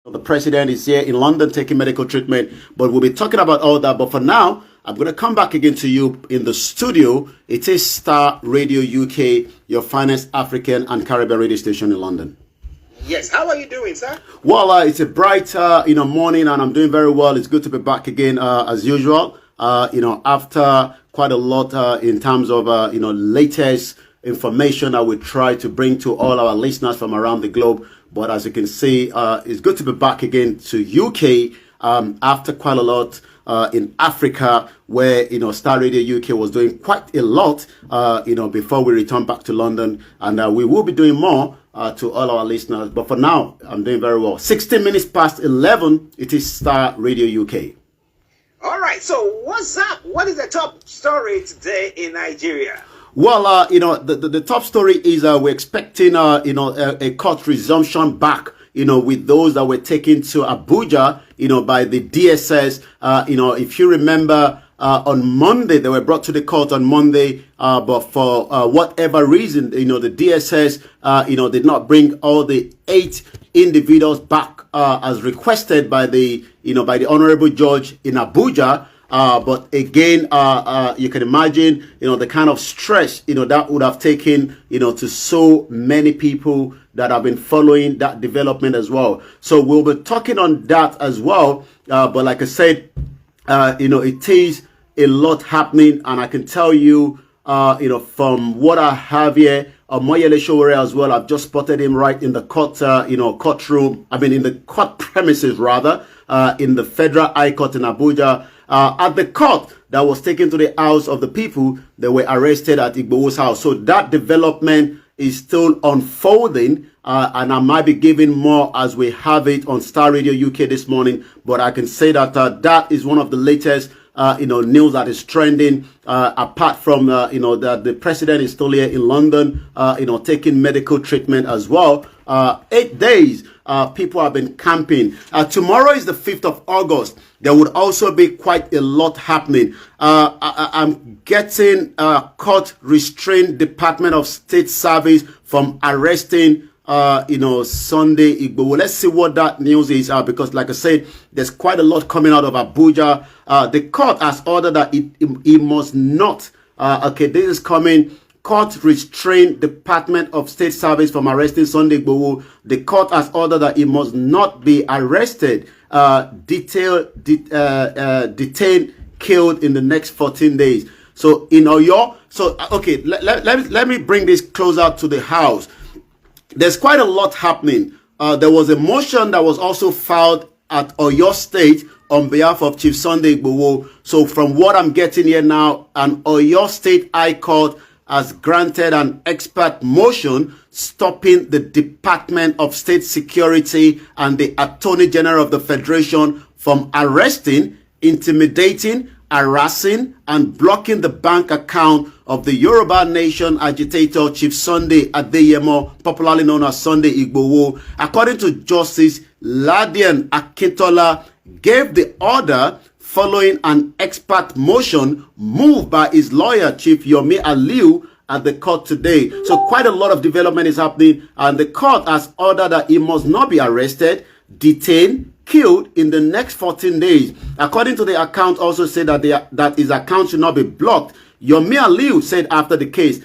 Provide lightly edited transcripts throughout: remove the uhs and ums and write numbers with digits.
The president is here in London taking medical treatment, but we'll be talking about all that. But for now, I'm going to come back again to you in the studio. It is Star Radio UK, your finest African and Caribbean radio station in London. Yes, how are you doing, sir? Well, it's a bright, morning, and I'm doing very well. It's good to be back again, as usual. After quite a lot in terms of, latest information that we try to bring to all our listeners from around the globe. But as you can see, it's good to be back again to UK after quite a lot in Africa, where Star Radio UK was doing quite a lot, before we return back to London, and we will be doing more to all our listeners. But for now, I'm doing very well. 16 minutes past 11. It is Star Radio UK. All right. So what's up? What is the top story today in Nigeria? Well, the top story is we're expecting, a court resumption back, with those that were taken to Abuja, by the DSS. If you remember, on Monday, they were brought to the court on Monday, but for whatever reason, the DSS, did not bring all the 8 individuals back as requested by the honorable judge in Abuja. But again, you can imagine, the kind of stress, that would have taken, to so many people that have been following that development as well. So we'll be talking on that as well. But like I said, it is a lot happening, and I can tell you, from what I have here, Moyele Showore as well. I've just spotted him right in the courtroom. I mean, in the court premises rather, in the Federal High Court in Abuja. At the court that was taken to the house of the people that were arrested at Igboho's house. So that development is still unfolding, and I might be giving more as we have it on Star Radio UK this morning. But I can say that that is one of the latest news that is trending, apart from, that the president is still here in London, taking medical treatment as well. 8 days, people have been camping. Tomorrow is the 5th of August. There would also be quite a lot happening. I'm getting court restrained Department of State Service from arresting Sunday Igboho. Let's see what that news is, because like I said, there's quite a lot coming out of Abuja. The court has ordered that it must not, this is coming. Court restrained Department of State Service from arresting Sunday Igboho. The court has ordered that he must not be arrested, detained, killed in the next 14 days. So in Oyo, let me bring this closer to the house. There's quite a lot happening. There was a motion that was also filed at Oyo State on behalf of Chief Sunday Igboho. So from what I'm getting here now, an Oyo State High Court has granted an expert motion stopping the Department of State Security and the Attorney General of the Federation from arresting, intimidating, harassing, and blocking the bank account of the Yoruba Nation agitator Chief Sunday Adeyemo, popularly known as Sunday Igboho. According to Justice Ladian Akintola, gave the order following an expert motion moved by his lawyer, Chief Yomi Aliu, at the court today. So quite a lot of development is happening, and the court has ordered that he must not be arrested, detained, killed in the next 14 days. According to the account, also said that his account should not be blocked. Yomi Aliu said after the case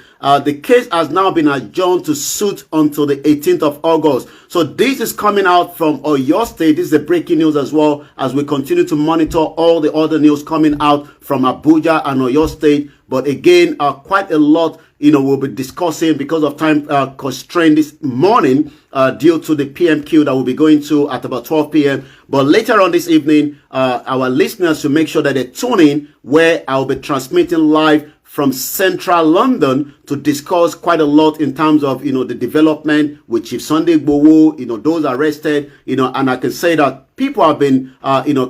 has now been adjourned to suit until the 18th of August. So this is coming out from Oyo State. This is the breaking news as well, as we continue to monitor all the other news coming out from Abuja and Oyo State. But again, quite a lot, we'll be discussing because of time constraint this morning, due to the PMQ that we'll be going to at about 12 p.m. But later on this evening, our listeners should make sure that they tune in, where I'll be transmitting live from central London to discuss quite a lot in terms of, the development with Chief Sunday Igboho, those arrested, and I can say that people have been,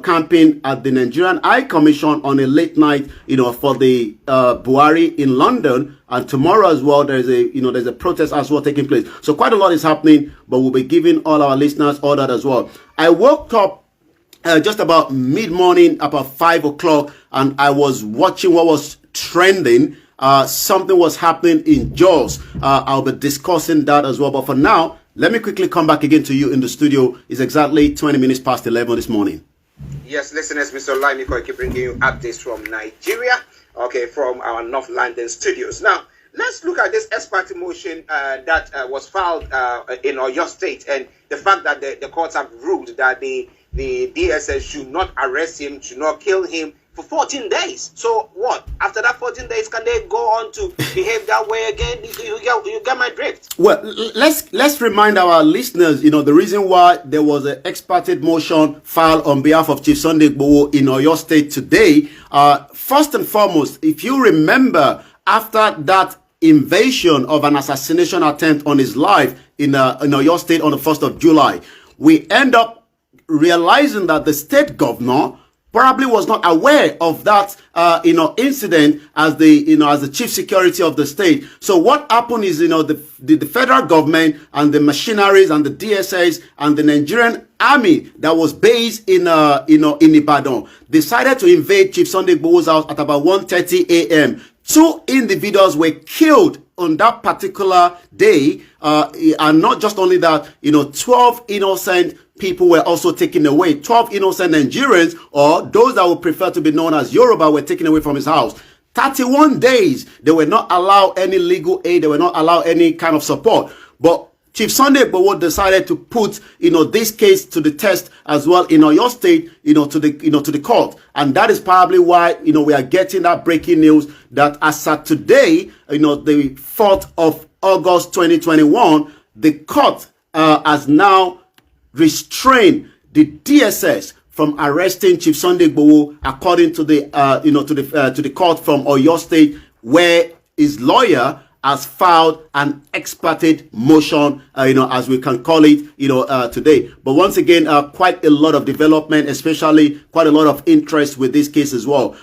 camping at the Nigerian High Commission on a late night, for the Buhari in London. And tomorrow as well, there's a protest as well taking place. So quite a lot is happening, but we'll be giving all our listeners all that as well. I woke up just about mid-morning, about 5 o'clock, and I was watching what was trending. Something was happening in Jos. I'll be discussing that as well. But for now, Let me quickly come back again to you in the studio. It's exactly 20 minutes past 11 this morning. Yes, listeners, Mr. Koiki bringing you updates from Nigeria, okay, from our North London studios. Now, let's look at this ex parte motion that was filed in Oyo State, and the fact that the courts have ruled that the DSS should not arrest him, should not kill him for 14 days. So what? After that 14 days, can they go on to behave that way again? You get my drift. Well, let's remind our listeners, the reason why there was an ex parte motion filed on behalf of Chief Sunday Igboho in Oyo State today. First and foremost, if you remember, after that invasion of an assassination attempt on his life in Oyo State on the 1st of July, we end up realizing that the state governor probably was not aware of that incident as the chief security of the state. So what happened is the federal government and the machineries and the DSS and the Nigerian army that was based in Ibadan decided to invade Chief Sunday Igboho's house at about 1:30 a.m. 2 individuals were killed on that particular day, and not just only that, 12 innocent people were also taken away. 12 innocent Nigerians, or those that would prefer to be known as Yoruba, were taken away from his house. 31 days, they were not allowed any legal aid, they were not allowed any kind of support. But Chief Sunday Igboho decided to put, this case to the test as well in Oyo State, to the court. And that is probably why, we are getting that breaking news that as at today, the 4th of August 2021, the court has now restrained the DSS from arresting Chief Sunday Igboho, according to the to the court from Oyo State, where his lawyer has filed an ex parte motion, as we can call it, today. But once again, quite a lot of development, especially quite a lot of interest with this case as well.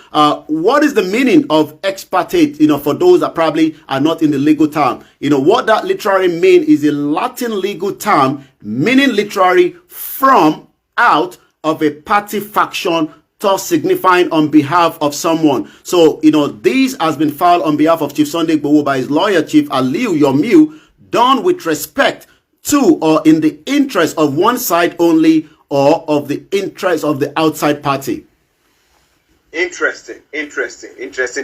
What is the meaning of ex parte, for those that probably are not in the legal term? What that literally means is a Latin legal term, meaning literally from, out of a party faction, thus signifying on behalf of someone. So, this has been filed on behalf of Chief Sunday Igboho by his lawyer, Chief Aliu Yomiu, done with respect to or in the interest of one side only, or of the interest of the outside party. Interesting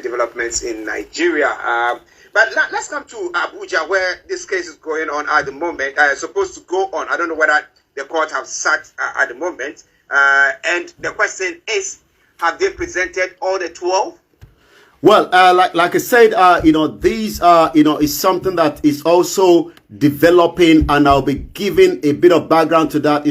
developments in Nigeria. But let's come to Abuja, where this case is going on at the moment. Supposed to go on. I don't know whether the court have sat at the moment. And the question is, have they presented all the 12? Well, like I said, these is something that is also developing, and I'll be giving a bit of background to that,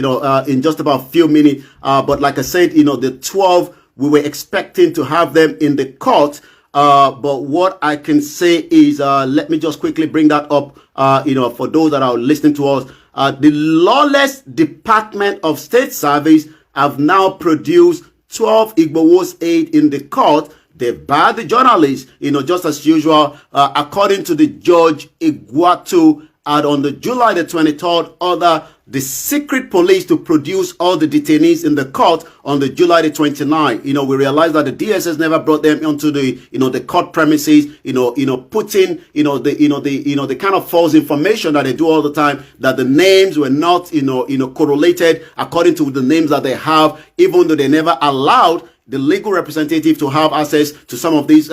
in just about a few minutes. But like I said, the 12, we were expecting to have them in the court. But what I can say is, let me just quickly bring that up, for those that are listening to us. The Lawless Department of State Service have now produced 12 Igboho's aid in the court. They've barred the journalists, just as usual, according to the judge Igboho, had on the July the 23rd order the secret police to produce all the detainees in the court on the July the 29th. We realized that the DSS never brought them onto the, the court premises, putting, the kind of false information that they do all the time, that the names were not, correlated according to the names that they have, even though they never allowed the legal representative to have access to some of these,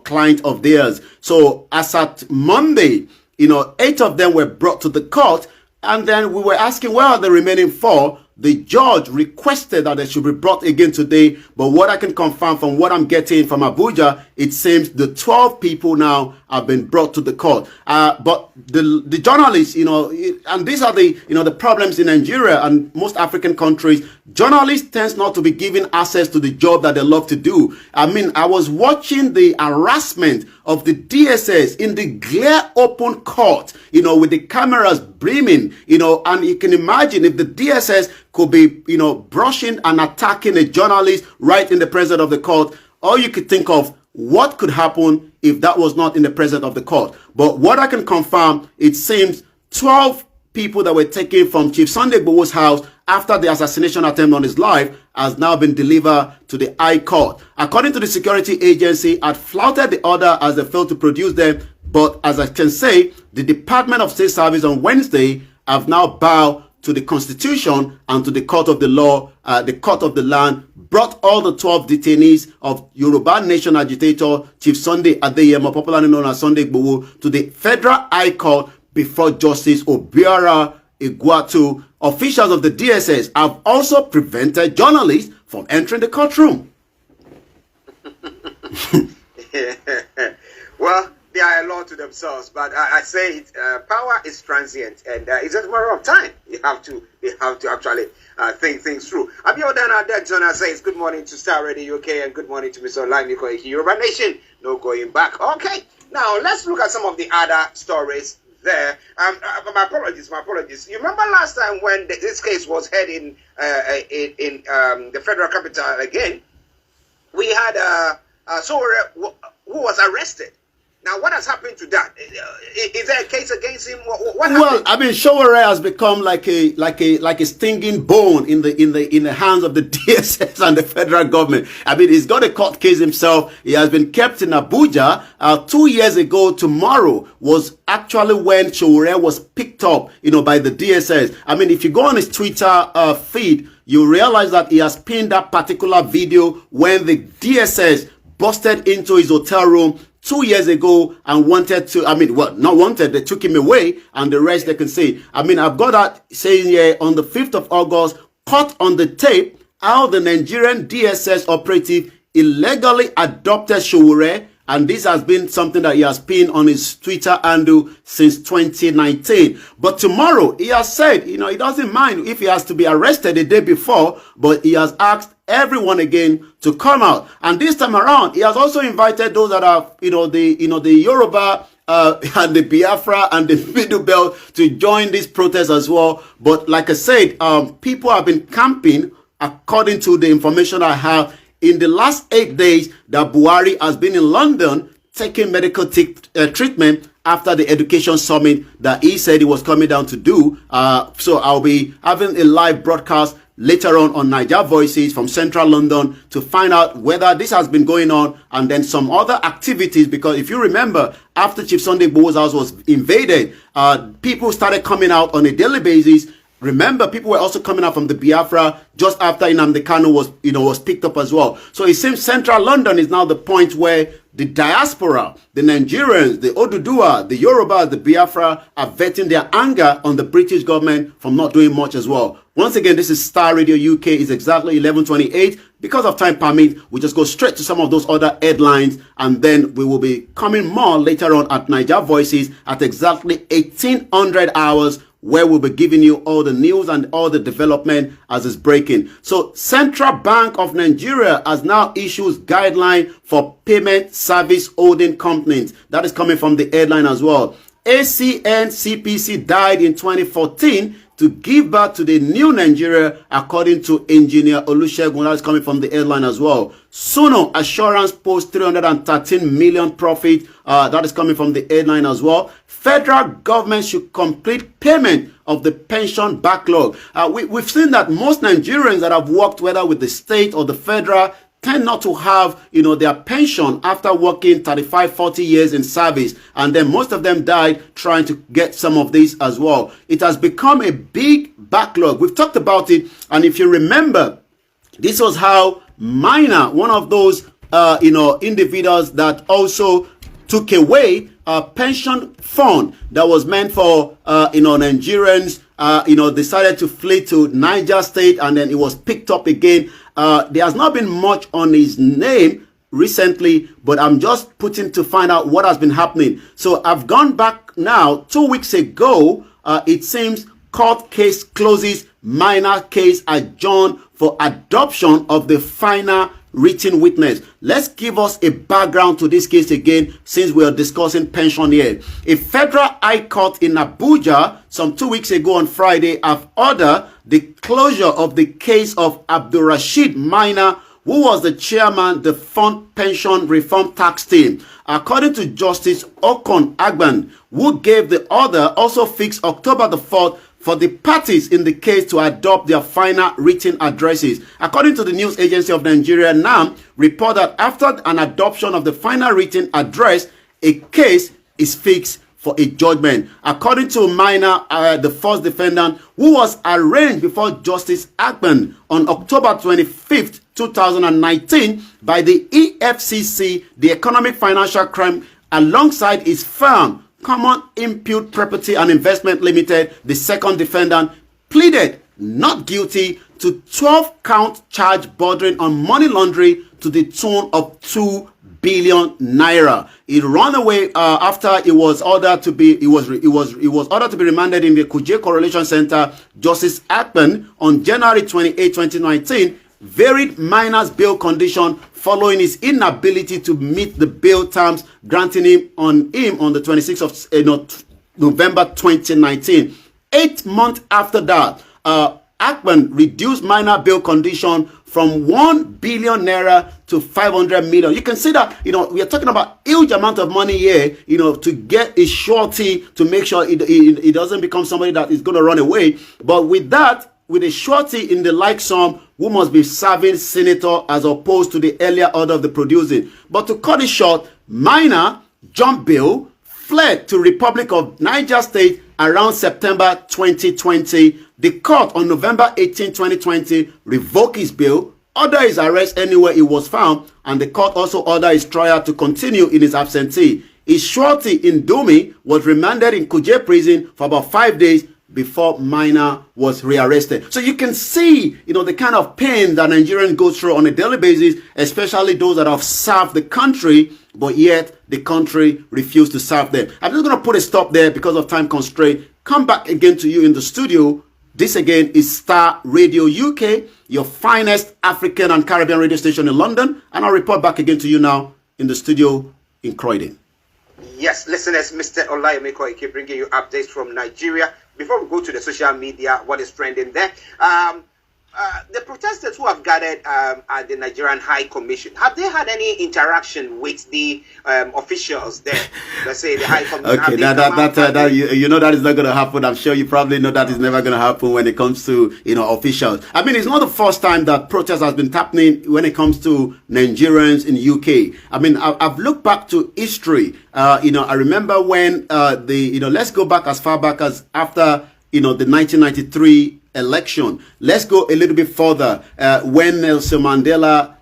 clients of theirs. So as at Monday, 8 of them were brought to the court, and then we were asking, where are the remaining 4? The judge requested that they should be brought again today, but what I can confirm from what I'm getting from Abuja, it seems the 12 people now have been brought to the court. But the journalists, and these are the problems in Nigeria and most African countries. Journalists tend not to be given access to the job that they love to do. I mean, I was watching the harassment of the DSS in the glare open court, with the cameras brimming, and you can imagine if the DSS could be, brushing and attacking a journalist right in the presence of the court, all you could think of what could happen if that was not in the presence of the court. But what I can confirm, it seems 12 people that were taken from Chief Sunday Igboho's house after the assassination attempt on his life has now been delivered to the High Court. According to the security agency, had flouted the order as they failed to produce them. But as I can say, the Department of State Service on Wednesday have now bowed to the Constitution and to the court of the law, the court of the land, brought all the 12 detainees of Yoruba Nation agitator Chief Sunday Adeyemo, popularly known as Sunday Igboho, to the Federal High Court before Justice Obiora Iguatu. Officials of the DSS have also prevented journalists from entering the courtroom. Well, they are a law to themselves, but I say it, power is transient, and it's just a matter of time. They have to actually think things through. Abiodun Adegzona says, good morning to Star Radio UK, and good morning to Mr. Olaimi Koiki. Yoruba Nation, no going back. Okay, now let's look at some of the other stories there. My apologies. You remember last time when this case was heard in the federal capital again, we had Sowore who was arrested. Now, what has happened to that? Is there a case against him? What happened? Well, I mean, Sowore has become like a stinging bone in the hands of the DSS and the federal government. I mean, he's got a court case himself. He has been kept in Abuja. 2 years ago, tomorrow was actually when Sowore was picked up, by the DSS. I mean, if you go on his Twitter feed, you realize that he has pinned that particular video when the DSS busted into his hotel room 2 years ago and wanted to, not wanted, they took him away, and the rest they can say. I mean, I've got that saying here on the 5th of August, caught on the tape, how the Nigerian DSS operative illegally adopted Sowore, and this has been something that he has pinned on his Twitter handle since 2019. But tomorrow, he has said, he doesn't mind if he has to be arrested the day before, but he has asked everyone again to come out. And this time around, he has also invited those that are, the Yoruba and the Biafra and the Middle Belt to join this protest as well. But like I said, people have been camping, according to the information I have, in the last 8 days that Buhari has been in London taking medical treatment after the education summit that he said he was coming down to do. So I'll be having a live broadcast later on Niger Voices from central London to find out whether this has been going on, and then some other activities, because if you remember, after Chief Sunday Igboho's house was invaded, people started coming out on a daily basis. Remember, people were also coming out from the Biafra just after Nnamdi Kanu was picked up as well. So it seems central London is now the point where the diaspora, the Nigerians, the Oduduwa, the Yoruba, the Biafra are venting their anger on the British government from not doing much as well. Once again, this is Star Radio UK. It's exactly 11:28. Because of time permit, we just go straight to some of those other headlines, and then we will be coming more later on at Niger Voices at exactly 1800 hours, where we'll be giving you all the news and all the development as it's breaking. So Central Bank of Nigeria has now issued guideline for payment service holding companies. That is coming from the headline as well. ACN CPC died in 2014 to give birth to the new Nigeria, according to Engineer Olusegun. That is coming from the headline as well. Suno Assurance posts 313 million profit. That is coming from the headline as well. Federal government should complete payment of the pension backlog. We've seen that most Nigerians that have worked, whether with the state or the federal, tend not to have, their pension after working 35, 40 years in service. And then most of them died trying to get some of these as well. It has become a big backlog. We've talked about it. And if you remember, this was how Minor, one of those, individuals that also took away a pension fund that was meant for, Nigerians, decided to flee to Niger State, and then it was picked up again. There has not been much on his name recently, but I'm just putting to find out what has been happening. So I've gone back now 2 weeks ago. It seems court case closes, Minor case adjourned for adoption of the final written witness. Let's give us a background to this case again, since we are discussing pension here. A federal high court in Abuja some 2 weeks ago on Friday have ordered the closure of the case of Abdulrasheed Minor, who was the chairman of the Fund Pension Reform Tax Team. According to Justice Okon Agban, who gave the order, also fixed October the 4th for the parties in the case to adopt their final written addresses. According to the news agency of Nigeria, NAM, report that after an adoption of the final written address, a case is fixed for a judgment. According to Minor, the first defendant, who was arraigned before Justice Akpan on October 25th, 2019 by the EFCC, the Economic Financial Crime, alongside his firm, Common Impute Property and Investment Limited, the second defendant, pleaded not guilty to 12-count charge bordering on money laundering to the tune of 2 billion naira. He ran away after it was ordered to be ordered to be remanded in the Kuje Correlation Center. Justice Akpan on January 28, 2019 varied Minor's bail condition following his inability to meet the bail terms granting him on the 26th of November 2019. 8 months after that, Akpan reduced Minor bail condition from 1 billion naira to 500 million. You can see that, we are talking about huge amount of money here, to get a surety to make sure it doesn't become somebody that is going to run away. But with that, with a surety in the like sum, who must be serving senator as opposed to the earlier order of the producing. But to cut it short, Minor jumped bail, fled to Republic of Niger State around September 2020. The court on November 18, 2020 revoked his bail, ordered his arrest anywhere he was found, and the court also ordered his trial to continue in his absentee. His surety in Dumi was remanded in Kuje prison for about 5 days before Minor was rearrested. So you can see, the kind of pain that Nigerians go through on a daily basis, especially those that have served the country, but yet the country refused to serve them. I'm just going to put a stop there because of time constraint. Come back again to you in the studio. This again is Star Radio UK, your finest African and Caribbean radio station in London. And I'll report back again to you now in the studio in Croydon. Yes, listeners, Mr. Olayemi Koiki bringing you updates from Nigeria. Before we go to the social media, what is trending there? The protesters who have gathered at the Nigerian High Commission, have they had any interaction with the officials there? Let's say the High Commission. Okay, that is not going to happen. I'm sure you probably know that is never going to happen when it comes to officials. I mean, it's not the first time that protest has been happening when it comes to Nigerians in UK. I mean, I've looked back to history. I remember when let's go back as far back as after the 1993 election. Let's go a little bit further when Nelson Mandela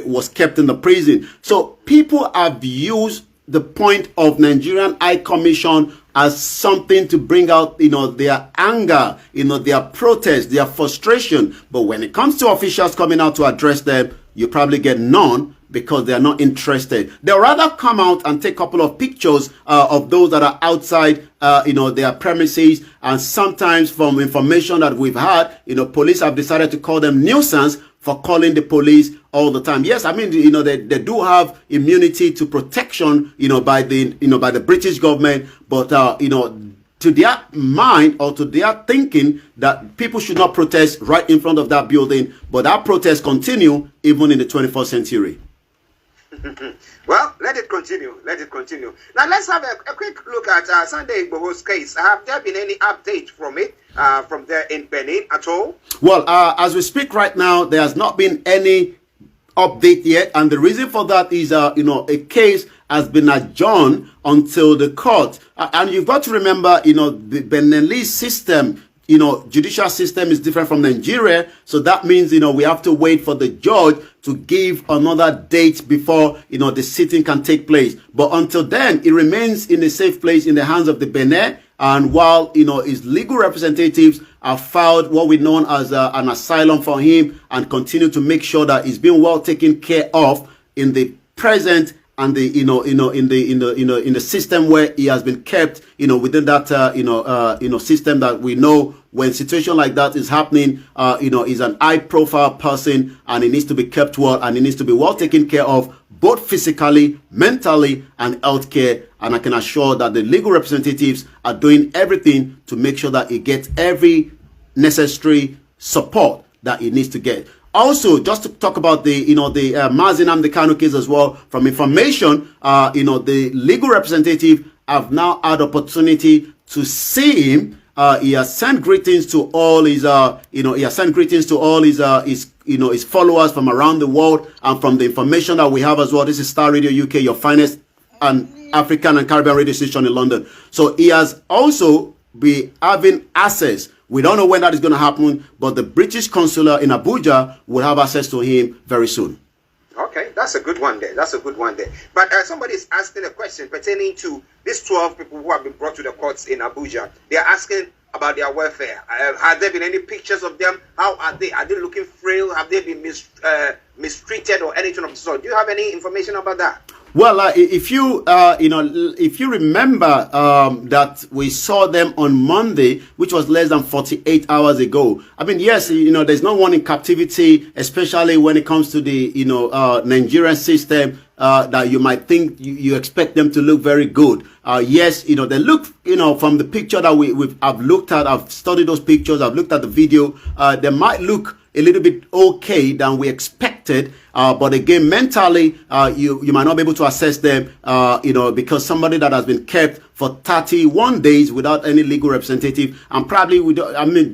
was kept in the prison. So people have used the point of Nigerian High Commission as something to bring out their anger, their protest, their frustration. But when it comes to officials coming out to address them, you probably get none, because they are not interested. They'll rather come out and take a couple of pictures of those that are outside, their premises. And sometimes from information that we've had, police have decided to call them nuisance for calling the police all the time. Yes, I mean, they do have immunity to protection, by the British government, but, to their mind or to their thinking that people should not protest right in front of that building, but that protest continue even in the 21st century. Well, let it continue. Now, let's have a quick look at Sunday Igboho's case. Have there been any update from it, from there in Benin at all? Well, as we speak right now, there has not been any update yet. And the reason for that is, a case has been adjourned until the court. And you've got to remember, the Beninese system, judicial system is different from Nigeria. So that means, we have to wait for the judge to give another date before, the sitting can take place. But until then, it remains in a safe place in the hands of the Benin. And while, his legal representatives have filed what we know as an asylum for him and continue to make sure that he's being well taken care of in the present and the in the system where he has been kept, within that system that we know when situation like that is happening, is an high profile person and he needs to be kept well and he needs to be well taken care of, both physically, mentally, and healthcare. And I can assure that the legal representatives are doing everything to make sure that he gets every necessary support that he needs to get. Also, just to talk about the Mazi Nnamdi Kanu case as well, from information, the legal representative have now had opportunity to see him. He has sent greetings to all his, his followers from around the world, and from the information that we have as well. This is Star Radio UK, your finest and African and Caribbean radio station in London. So he has also been having access. We don't know when that is going to happen, but the British consular in Abuja will have access to him very soon. Okay, that's a good one there. That's a good one there. But somebody is asking a question pertaining to these 12 people who have been brought to the courts in Abuja. They are asking about their welfare. Have there been any pictures of them? How are they? Are they looking frail? Have they been mistreated or anything of the sort? Do you have any information about that? Well, if you if you remember that we saw them on Monday, which was less than 48 hours ago. I mean, yes, there's no one in captivity, especially when it comes to the Nigerian system. That you might think you expect them to look very good. Yes, they look, from the picture that I've looked at, I've studied those pictures, I've looked at the video. They might look a little bit okay than we expected, but again, mentally, you might not be able to assess them, because somebody that has been kept for 31 days without any legal representative, and probably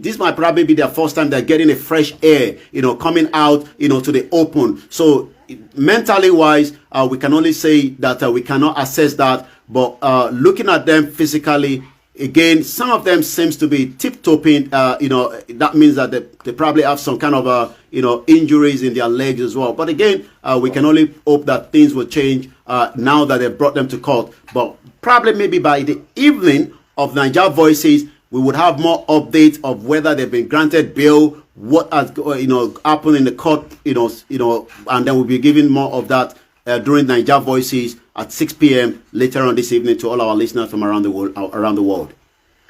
this might probably be their first time they're getting a fresh air, coming out, to the open. So mentally wise, we can only say that we cannot assess that, but looking at them physically, again, some of them seems to be tip-topping. That means that they probably have some kind of injuries in their legs as well. But again, we can only hope that things will change now that they've brought them to court. But probably maybe by the evening of Niger Voices, we would have more updates of whether they've been granted bail, what has happened in the court, and then we'll be giving more of that during Niger Voices at 6 p.m. later on this evening to all our listeners from around the world.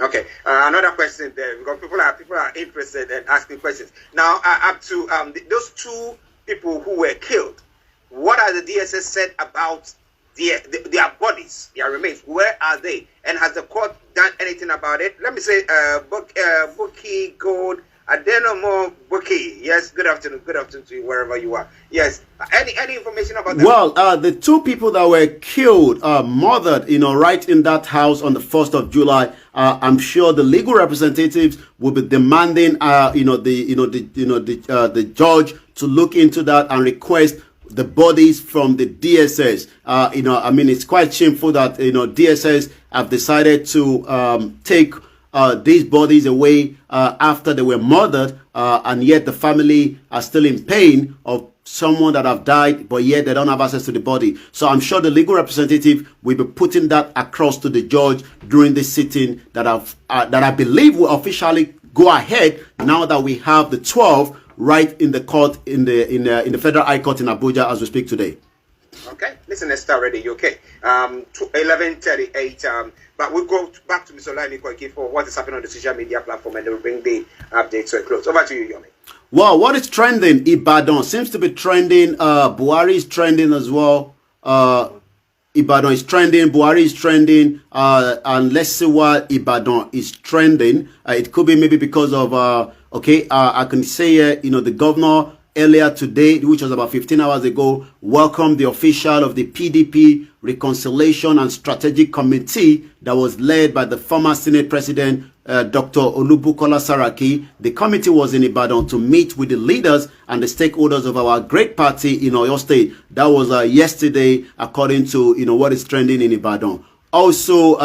Okay, another question there, because people are interested and asking questions. Now, up to those 2 people who were killed, what are the DSS said about their bodies, their remains? Where are they? And has the court done anything about it? Let me say, Buki Gold, Adenomo Buki. Yes, good afternoon to you wherever you are. Yes, any information about that? Well, the 2 people that were killed, murdered, right in that house on the 1st of July. I'm sure the legal representatives will be demanding, the judge to look into that and request the bodies from the DSS. It's quite shameful that DSS have decided to take these bodies away after they were murdered, and yet the family are still in pain of someone that have died, but yet they don't have access to the body. So I'm sure the legal representative will be putting that across to the judge during this sitting that I believe will officially go ahead now that we have the 12 right in the court in the Federal High Court in Abuja as we speak today. Okay, listen, let's start ready. Okay, 11:38. But we'll go back to Mr. Olaimi Koiki for what is happening on the social media platform, and then we'll bring the updates to a close. Over to you, Yomi. Well, what is trending? Ibadan seems to be trending. Buhari is trending as well. Ibadan is trending. Buhari is trending. And let's see why Ibadan is trending. It could be maybe because of I can say the governor earlier today, which was about 15 hours ago, welcomed the official of the PDP Reconciliation and Strategic Committee that was led by the former Senate President, Dr. Olubukola Saraki. The committee was in Ibadan to meet with the leaders and the stakeholders of our great party in Oyo State. That was yesterday, according to what is trending in Ibadan. Also,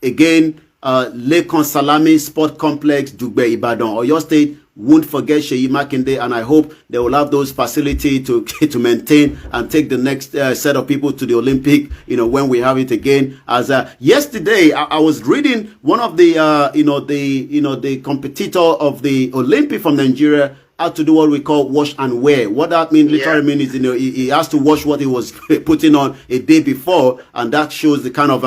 again, Lekon Salami Sport Complex, Dugbe, Ibadan, Oyo State. Won't forget Sheyi Makinde, and I hope they will have those facilities to maintain and take the next set of people to the Olympic, when we have it again. As yesterday, I was reading one of the, the competitor of the Olympic from Nigeria had to do what we call wash and wear. What that literally means is, he has to wash what he was putting on a day before, and that shows the kind of,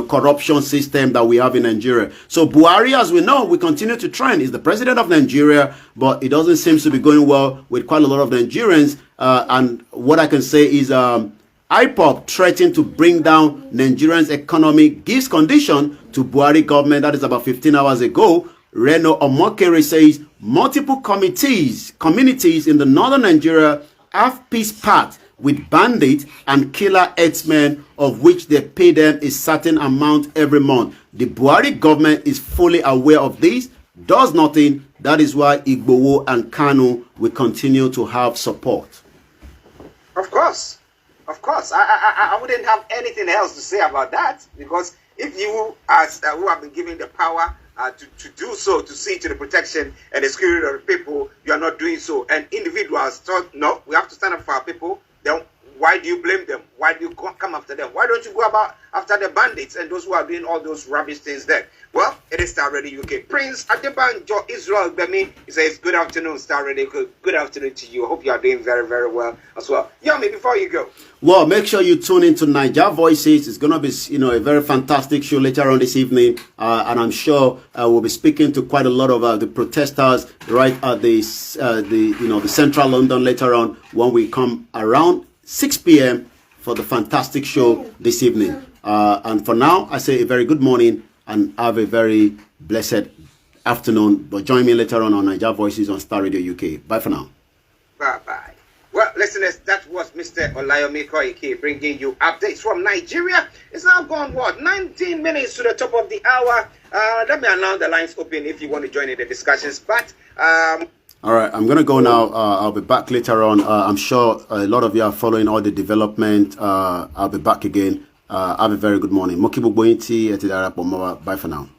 corruption system that we have in Nigeria. So Buhari, as we know, we continue to trend. He's the president of Nigeria, but it doesn't seem to be going well with quite a lot of Nigerians. And what I can say is, IPOP threatened to bring down Nigerians' economy, gives condition to Buhari government. That is about 15 hours ago. Reno Omokere says multiple communities in the northern Nigeria have peace pact with bandits and killer herdsmen, of which they pay them a certain amount every month. The Buhari government is fully aware of this, does nothing. That is why Igboho and Kanu will continue to have support. Of course. Of course, I wouldn't have anything else to say about that, because if you, as who have been given the power to do so, to see to the protection and the security of the people, you are not doing so, and individuals thought, no, we have to stand up for our people, then why do you blame them? Why do you come after them? Why don't you go about after the bandits and those who are doing all those rubbish things there? Well, it is Star Radio UK. Prince Adebanjo Israel Bemi, he says, good afternoon, Star Radio. Good afternoon to you. I hope you are doing very, very well as well. Yomi, before you go. Well, make sure you tune into Niger Voices. It's going to be, a very fantastic show later on this evening. And I'm sure we'll be speaking to quite a lot of the protesters right at the central London later on when we come around 6 p.m. for the fantastic show this evening. And for now, I say a very good morning and have a very blessed afternoon. But join me later on Niger Voices on Star Radio UK. Bye for now. Bye-bye. Well, listeners, that was Mr. Olayomi Koiki bringing you updates from Nigeria. It's now gone, 19 minutes to the top of the hour. Let me announce the lines open if you want to join in the discussions. But all right, I'm going to go now. I'll be back later on. I'm sure a lot of you are following all the development. I'll be back again. Have a very good morning. Bye for now.